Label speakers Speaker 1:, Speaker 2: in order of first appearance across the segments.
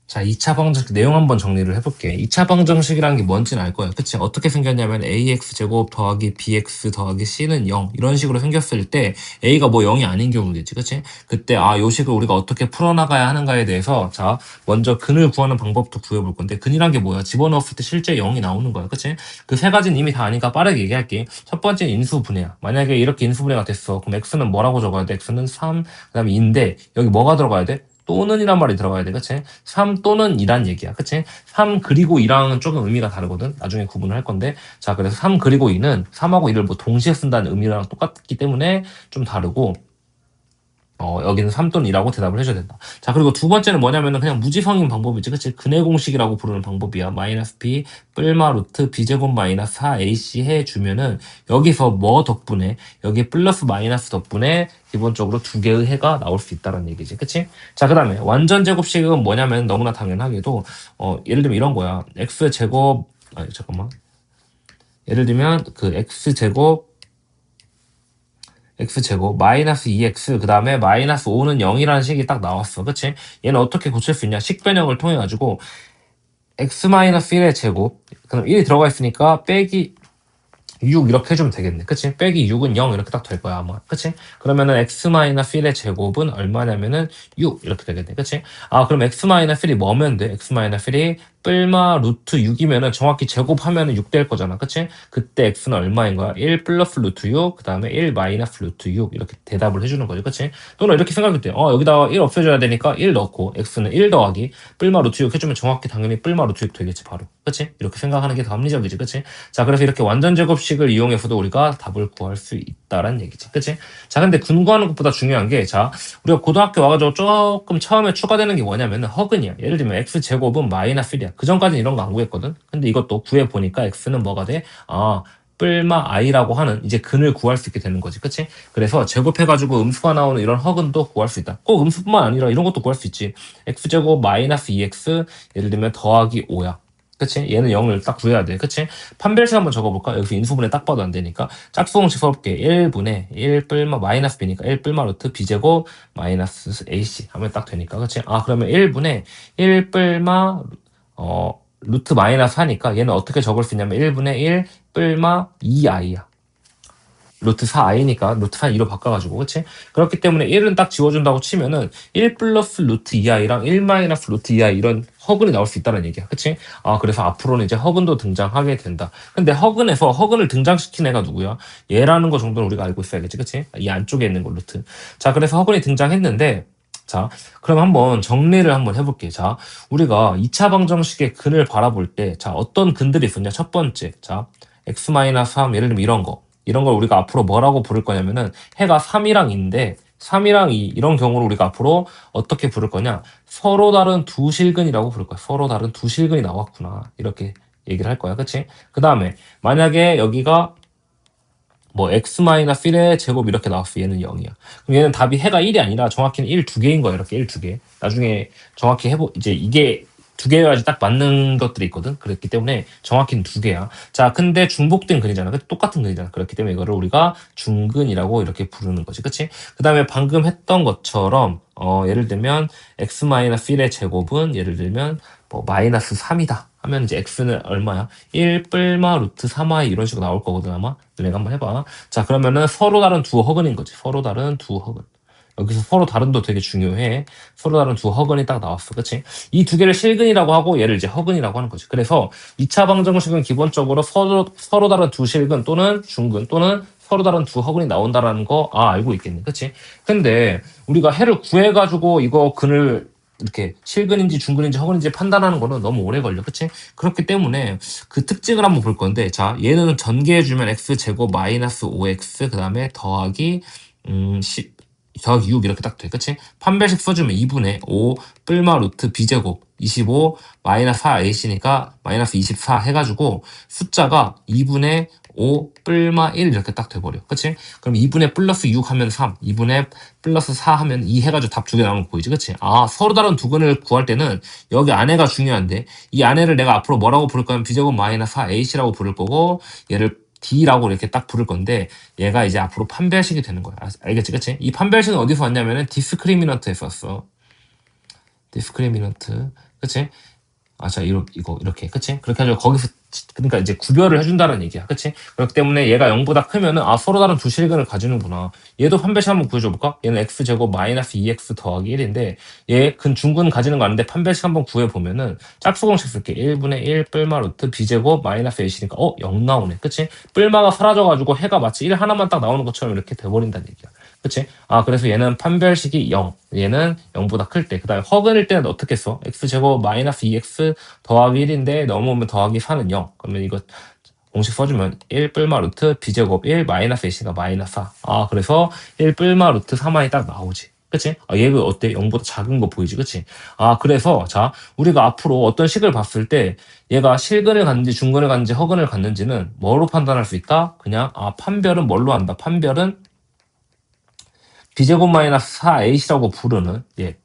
Speaker 1: 자, 2차 방정식 내용 한번 정리를 해볼게. 2차 방정식이라는 게 뭔지는 알 거야. 그치? 어떻게 생겼냐면 ax 제곱 더하기 bx 더하기 c는 0 이런 식으로 생겼을 때 a가 뭐 0이 아닌 경우겠지. 그치? 그때 요 식을 우리가 어떻게 풀어나가야 하는가에 대해서 자, 먼저 근을 구하는 방법도 구해볼 건데 근이란 게 뭐야? 집어넣었을 때 실제 0이 나오는 거야. 그치? 그 세 가지는 이미 다 아니까 빠르게 얘기할게. 첫 번째는 인수분해야. 만약에 이렇게 인수분해가 됐어. 그럼 x는 뭐라고 적어야 돼? x는 3, 그 다음에 2인데 여기 뭐가 들어가야 돼? 또는 이란 말이 들어가야 돼. 그치? 3 또는 2란 얘기야. 그치? 3 그리고 2랑은 조금 의미가 다르거든. 나중에 구분을 할 건데. 자, 그래서 3 그리고 2는 3하고 2를 뭐 동시에 쓴다는 의미랑 똑같기 때문에 좀 다르고, 여기는 3 또는 2라고 대답을 해줘야 된다. 자, 그리고 두 번째는 뭐냐면은 그냥 무지성인 방법이지. 그치? 근해 공식이라고 부르는 방법이야. 마이너스 b 뿔마 루트 b제곱 마이너스 4ac 해주면은 여기서 뭐 덕분에 여기 플러스 마이너스 덕분에 기본적으로 두 개의 해가 나올 수 있다는 얘기지. 그치? 자, 그 다음에 완전 제곱식은 뭐냐면 너무나 당연하게도 예를 들면 이런 거야. x제곱 잠깐만. 예를 들면 그 x제곱 마이너스 2x 그 다음에 마이너스 5는 0이라는 식이 딱 나왔어. 그치? 얘는 어떻게 고칠 수 있냐? 식변형을 통해 가지고 x 마이너스 1의 제곱 그럼 1이 들어가 있으니까 빼기 6 이렇게 해주면 되겠네. 그치? 빼기 6은 0 이렇게 딱 될 거야 아마. 그치? 그러면은 x-1의 제곱은 얼마냐면은 6 이렇게 되겠네. 그치? 그럼 x-1이 뭐면 돼? x-1이 뿔마 루트 6이면은 정확히 제곱하면은 6 될 거잖아. 그치? 그때 x는 얼마인 거야? 1 플러스 루트 6, 그 다음에 1 마이너스 루트 6 이렇게 대답을 해주는 거지. 그치? 또는 이렇게 생각할 때 여기다가 1 없애줘야 되니까 1 넣고 x는 1 더하기 뿔마 루트 6 해주면 정확히 당연히 뿔마 루트 6 되겠지 바로. 그치? 이렇게 생각하는 게 더 합리적이지. 그치? 자, 그래서 이렇게 완전 제곱식을 이용해서도 우리가 답을 구할 수 있다는 얘기지. 그치? 자, 근데 근거하는 것보다 중요한 게, 자, 우리가 고등학교 와가지고 조금 처음에 추가되는 게 뭐냐면 허근이야. 예를 들면 x제곱은 마이너스 1이야. 그 전까지는 이런 거 안 구했거든? 근데 이것도 구해보니까 x는 뭐가 돼? 뿔마 i라고 하는 이제 근을 구할 수 있게 되는 거지. 그치? 그래서 제곱해가지고 음수가 나오는 이런 허근도 구할 수 있다. 꼭 음수뿐만 아니라 이런 것도 구할 수 있지. x제곱 마이너스 2x 예를 들면 더하기 5야. 그치? 얘는 0을 딱 구해야 돼. 그치? 판별식 한번 적어볼까? 여기서 인수분해 딱 봐도 안 되니까. 짝수공식 써볼게. 1분의 1 뿔마 마이너스 b니까 1 뿔마 루트 b제곱 마이너스 ac 하면 딱 되니까. 그치? 그러면 1분의 1 뿔마 루트 마이너스 하니까 얘는 어떻게 적을 수 있냐면 1분의 1 뿔마 2i야. 루트 4i니까 루트 4 2로 바꿔가지고 그치? 그렇기 때문에 1은 딱 지워준다고 치면은 1 플러스 루트 2i랑 1 마이너스 루트 2i 이런 허근이 나올 수 있다는 얘기야. 그치? 그래서 앞으로는 이제 허근도 등장하게 된다. 근데 허근에서 허근을 등장시킨 애가 누구야? 얘라는 거 정도는 우리가 알고 있어야겠지. 그치? 이 안쪽에 있는 거 루트. 자, 그래서 허근이 등장했는데 자, 그럼 한번 정리를 한번 해볼게. 자, 우리가 2차 방정식의 근을 바라볼 때, 자, 어떤 근들이 있었냐? 첫 번째, 자, x-3, 예를 들면 이런 거. 이런 걸 우리가 앞으로 뭐라고 부를 거냐면은 해가 3이랑 2인데 3이랑 2 이런 경우를 우리가 앞으로 어떻게 부를 거냐? 서로 다른 두 실근이라고 부를 거야. 서로 다른 두 실근이 나왔구나. 이렇게 얘기를 할 거야. 그치? 그 다음에 만약에 여기가 뭐 x-1의 제곱 이렇게 나왔어. 얘는 0이야. 그럼 얘는 답이 해가 1이 아니라 정확히는 1 두 개인 거야. 이렇게 1 두 개. 나중에 정확히 이제 이게 두 개여야지 딱 맞는 것들이 있거든. 그렇기 때문에 정확히는 두 개야. 자, 근데 중복된 근이잖아. 똑같은 근이잖아. 그렇기 때문에 이거를 우리가 중근이라고 이렇게 부르는 거지. 그치? 그 다음에 방금 했던 것처럼, 예를 들면, x-1의 제곱은, 예를 들면, 뭐, 마이너스 3이다. 하면 이제 x는 얼마야? 1 뿔마 루트 3i 이런 식으로 나올 거거든, 아마. 너네가 한번 해봐. 자, 그러면은 서로 다른 두 허근인 거지. 서로 다른 두 허근. 여기서 서로 다른도 되게 중요해. 서로 다른 두 허근이 딱 나왔어. 그치? 이 두 개를 실근이라고 하고 얘를 이제 허근이라고 하는 거지. 그래서 2차 방정식은 기본적으로 서로 다른 두 실근 또는 중근 또는 서로 다른 두 허근이 나온다라는 거 알고 있겠네. 그치? 근데 우리가 해를 구해가지고 이거 근을 이렇게 실근인지 중근인지 허근인지 판단하는 거는 너무 오래 걸려. 그치? 그렇기 때문에 그 특징을 한번 볼 건데 자 얘는 전개해주면 x제곱 마이너스 5x 그 다음에 더하기 더하기 6 이렇게 딱 돼. 그치? 판별식 써주면 2분의 5 뿔마 루트 b제곱 25 마이너스 4ac니까 마이너스 24 해가지고 숫자가 2분의 5 뿔마 1 이렇게 딱 돼버려. 그치? 그럼 2분의 플러스 6 하면 3, 2분의 플러스 4 하면 2 해가지고 답 두 개 나오는 거 보이지? 그치? 서로 다른 두 근을 구할 때는 여기 안에가 중요한데 이 안에를 내가 앞으로 뭐라고 부를 거면 b제곱 마이너스 4ac라고 부를 거고 얘를 D라고 이렇게 딱 부를 건데 얘가 이제 앞으로 판별식이 되는 거야. 알겠지? 그치? 이 판별식은 어디서 왔냐면은 디스크리미넌트에서 왔어. 디스크리미넌트. 그치? 아, 자, 이거, 이렇게. 그치? 그렇게 해서 거기서, 그러니까 이제 구별을 해준다는 얘기야. 그치? 그렇기 때문에 얘가 0보다 크면은, 아, 서로 다른 두 실근을 가지는구나. 얘도 판별식 한번 구해줘볼까? 얘는 x제곱 마이너스 2x 더하기 1인데, 얘 중근 가지는 거 아닌데, 판별식 한번 구해보면은, 짝수공식 쓸게. 1분의 1 뿔마 루트 b제곱 마이너스 a시니까, 0 나오네. 그치? 뿔마가 사라져가지고 해가 마치 1 하나만 딱 나오는 것처럼 이렇게 돼버린다는 얘기야. 그치? 아, 그래서 얘는 판별식이 0. 얘는 0보다 클 때. 그 다음에 허근일 때는 어떻게 써? x제곱 마이너스 2x 더하기 1인데 넘어오면 더하기 4는 0. 그러면 이거 공식 써주면 1 뿔마 루트 b제곱 1 마이너스 a니까 마이너스 4. 아, 그래서 1 뿔마 루트 3만이 딱 나오지. 그치? 아, 얘가 어때? 0보다 작은 거 보이지? 그치? 아, 그래서, 자, 우리가 앞으로 어떤 식을 봤을 때 얘가 실근을 갔는지 중근을 갔는지 허근을 갔는지는 뭐로 판단할 수 있다? 그냥, 아, 판별은 뭘로 한다? 판별은 b제곱 마이너스 4ac라고 부르는, 예,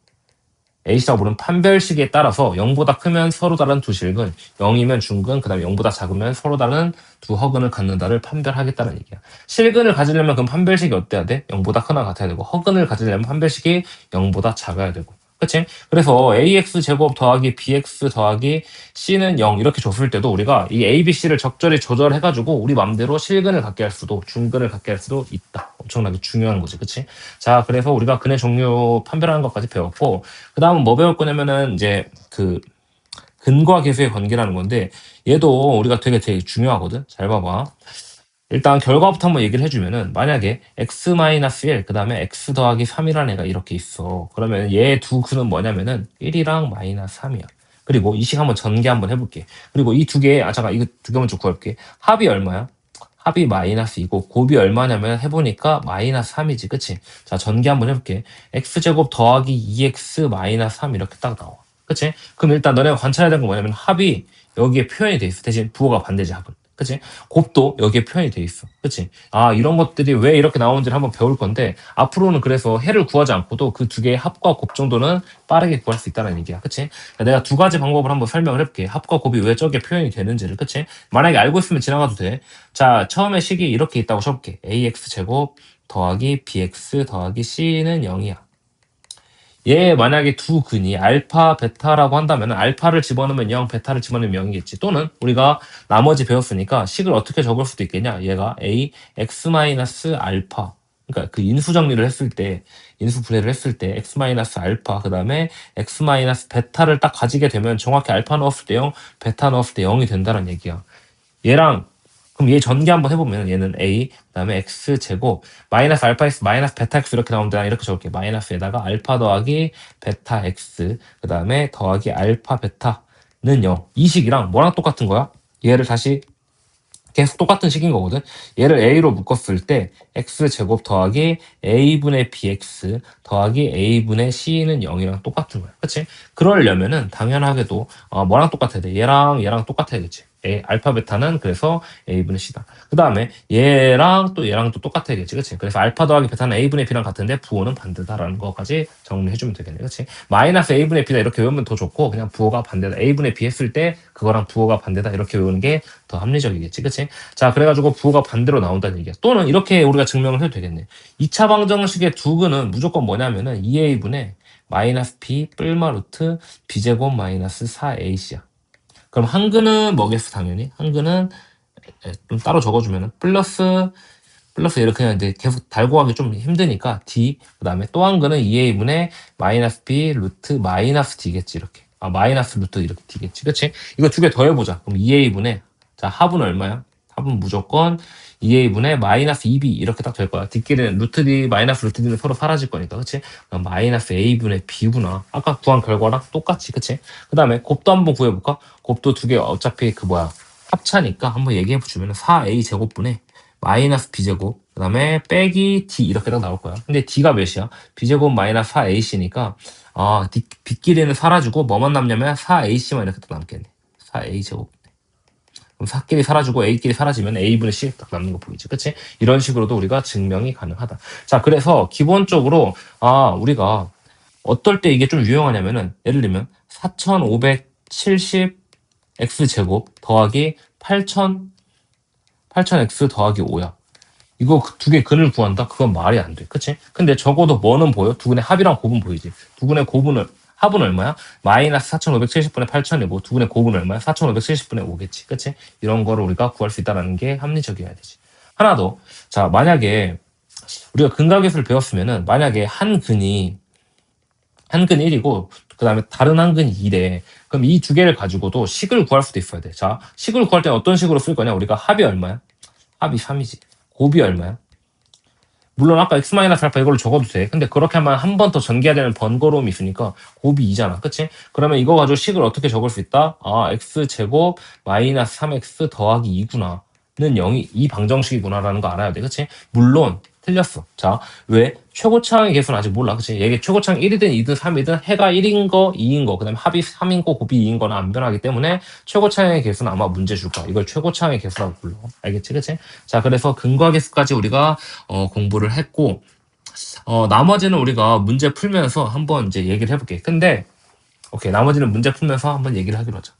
Speaker 1: A씨라고 부르는 판별식에 따라서 0보다 크면 서로 다른 두 실근, 0이면 중근, 그 다음에 0보다 작으면 서로 다른 두 허근을 갖는다를 판별하겠다는 얘기야. 실근을 가지려면 그럼 판별식이 어때야 돼? 0보다 크나 같아야 되고, 허근을 가지려면 판별식이 0보다 작아야 되고. 그치? 그래서 ax 제곱 더하기 bx 더하기 c는 0 이렇게 줬을 때도 우리가 이 a, b, c를 적절히 조절해가지고 우리 맘대로 실근을 갖게 할 수도 중근을 갖게 할 수도 있다. 엄청나게 중요한 거지. 그치? 자, 그래서 우리가 근의 종류 판별하는 것까지 배웠고, 그 다음은 뭐 배울 거냐면은 이제 그 근과 계수의 관계라는 건데 얘도 우리가 되게 중요하거든. 잘 봐봐. 일단 결과부터 한번 얘기를 해주면은 만약에 x-1 그 다음에 x 더하기 3이라는 애가 이렇게 있어. 그러면 얘 두 근은 뭐냐면은 1이랑 마이너스 3이야. 그리고 이 식 한번 전개 한번 해볼게. 그리고 이 두 개, 아 잠깐 이거 두 개만 좀 구할게. 합이 얼마야? 합이 마이너스 2고 곱이 얼마냐면 해보니까 마이너스 3이지. 그치? 자, 전개 한번 해볼게. x제곱 더하기 2x 마이너스 3 이렇게 딱 나와. 그치? 그럼 일단 너네가 관찰해야 되는 건 뭐냐면 합이 여기에 표현이 돼 있어. 대신 부호가 반대지 합은. 그치? 곱도 여기에 표현이 돼 있어. 그치? 아, 이런 것들이 왜 이렇게 나오는지를 한번 배울 건데, 앞으로는 그래서 해를 구하지 않고도 그 두 개의 합과 곱 정도는 빠르게 구할 수 있다는 얘기야. 그치? 내가 두 가지 방법을 한번 설명을 해볼게. 합과 곱이 왜 저게 표현이 되는지를. 그치? 만약에 알고 있으면 지나가도 돼. 자, 처음에 식이 이렇게 있다고 쳐볼게. ax 제곱 더하기 bx 더하기 c는 0이야. 얘 만약에 두 근이 알파, 베타라고 한다면 알파를 집어넣으면 0, 베타를 집어넣으면 0이겠지. 또는 우리가 나머지 배웠으니까 식을 어떻게 적을 수도 있겠냐. 얘가 a, x 마이너스 알파. 그러니까 그 인수 정리를 했을 때, 인수 분해를 했을 때 x 마이너스 알파, 그 다음에 x 마이너스 베타를 딱 가지게 되면 정확히 알파 넣었을 때 0, 베타 넣었을 때 0이 된다는 얘기야. 얘랑 그럼 얘 전개 한번 해보면 얘는 a 그다음에 x 제곱 마이너스 알파 x 마이너스 베타 x 이렇게 나오는데 난 이렇게 적을게. 마이너스에다가 알파 더하기 베타 x 그다음에 더하기 알파 베타는 0. 이 식이랑 뭐랑 똑같은 거야? 얘를 다시 계속 똑같은 식인 거거든. 얘를 a로 묶었을 때 x 제곱 더하기 a분의 bx 더하기 a분의 c는 0이랑 똑같은 거야. 그치? 그러려면은 당연하게도 뭐랑 똑같아야 돼? 얘랑 똑같아야겠지. 알파 베타는 그래서 a분의 c다. 그 다음에 얘랑 또 얘랑 또 똑같아야겠지. 그치? 그래서 알파 더하기 베타는 a분의 b랑 같은데 부호는 반대다라는 거까지 정리해주면 되겠네. 그치? 마이너스 a분의 b다 이렇게 외우면 더 좋고 그냥 부호가 반대다. a분의 b 했을 때 그거랑 부호가 반대다 이렇게 외우는 게 더 합리적이겠지. 그치? 자, 그래가지고 부호가 반대로 나온다는 얘기야. 또는 이렇게 우리가 증명을 해도 되겠네. 2차 방정식의 두 근은 무조건 뭐냐면은 2a분의 마이너스 b 뿔마 루트 b제곱 마이너스 4ac야. 그럼 한 근은 뭐겠어, 당연히? 한 근은 좀 따로 적어주면은 플러스 이렇게 그냥 이제 계속 달고 가기 좀 힘드니까 d 그 다음에 또 한 근은 2a분의 마이너스 b 루트 마이너스 d겠지 이렇게. 아, 마이너스 루트 이렇게 d겠지. 그치? 이거 두 개 더해보자. 그럼 2a분의 자, 합은 얼마야? 합은 무조건 2a분의 마이너스 2b 이렇게 딱 될 거야. 뒷길에는 루트 d 마이너스 루트 d는 서로 사라질 거니까. 그치? 그럼 마이너스 a분의 b구나. 아까 구한 결과랑 똑같이. 그치? 그 다음에 곱도 한번 구해볼까? 곱도 두 개 어차피 그 뭐야. 합차니까 한번 얘기해주면 4a 제곱분의 마이너스 b제곱 그 다음에 빼기 d 이렇게 딱 나올 거야. 근데 d가 몇이야? b제곱 마이너스 4ac니까 뒷길에는 사라지고 뭐만 남냐면 4ac만 이렇게 딱 남겠네. 4a 제곱 그럼 4끼리 사라지고 A끼리 사라지면 A분의 C 딱 남는 거 보이지. 그치? 이런 식으로도 우리가 증명이 가능하다. 자, 그래서 기본적으로, 우리가 어떨 때 이게 좀 유용하냐면은, 예를 들면, 4570 X제곱 더하기 8000X 더하기 5야. 이거 두 개 근을 구한다? 그건 말이 안 돼. 그치? 근데 적어도 뭐는 보여? 두 근의 합이랑 곱은 보이지. 두 근의 곱은 합은 얼마야? 마이너스 4570분의 8000이고 두분의 곱은 얼마야? 4570분의 5겠지. 그치? 이런 거를 우리가 구할 수 있다는 게 합리적이어야 되지. 하나 더. 자, 만약에 우리가 근각계수를 배웠으면은 만약에 한 근이 1이고 그 다음에 다른 한 근이 2래. 그럼 이 두 개를 가지고도 식을 구할 수도 있어야 돼. 자, 식을 구할 때는 어떤 식으로 쓸 거냐? 우리가 합이 얼마야? 합이 3이지. 곱이 얼마야? 물론 아까 x-알파 이걸로 적어도 돼. 근데 그렇게 하면 한 번 더 전개해야 되는 번거로움이 있으니까 곱이 2잖아. 그치? 그러면 이거 가지고 식을 어떻게 적을 수 있다? 아, x제곱 마이너스 3x 더하기 2구나. 는 0이 이 방정식이구나라는 거 알아야 돼. 그치? 물론 틀렸어. 자, 왜? 최고차항의 개수는 아직 몰라. 그치? 얘게 최고차항 1이든 2든 3이든 해가 1인 거, 2인 거, 그 다음에 합이 3인 거, 곱이 2인 거는 안 변하기 때문에 최고차항의 개수는 아마 문제 줄 거야. 이걸 최고차항의 개수라고 불러. 알겠지? 그치? 자, 그래서 근과 계수까지 우리가 공부를 했고, 나머지는 우리가 문제 풀면서 한번 이제 얘기를 해볼게. 근데, 오케이. 나머지는 문제 풀면서 한번 얘기를 하기로 하자.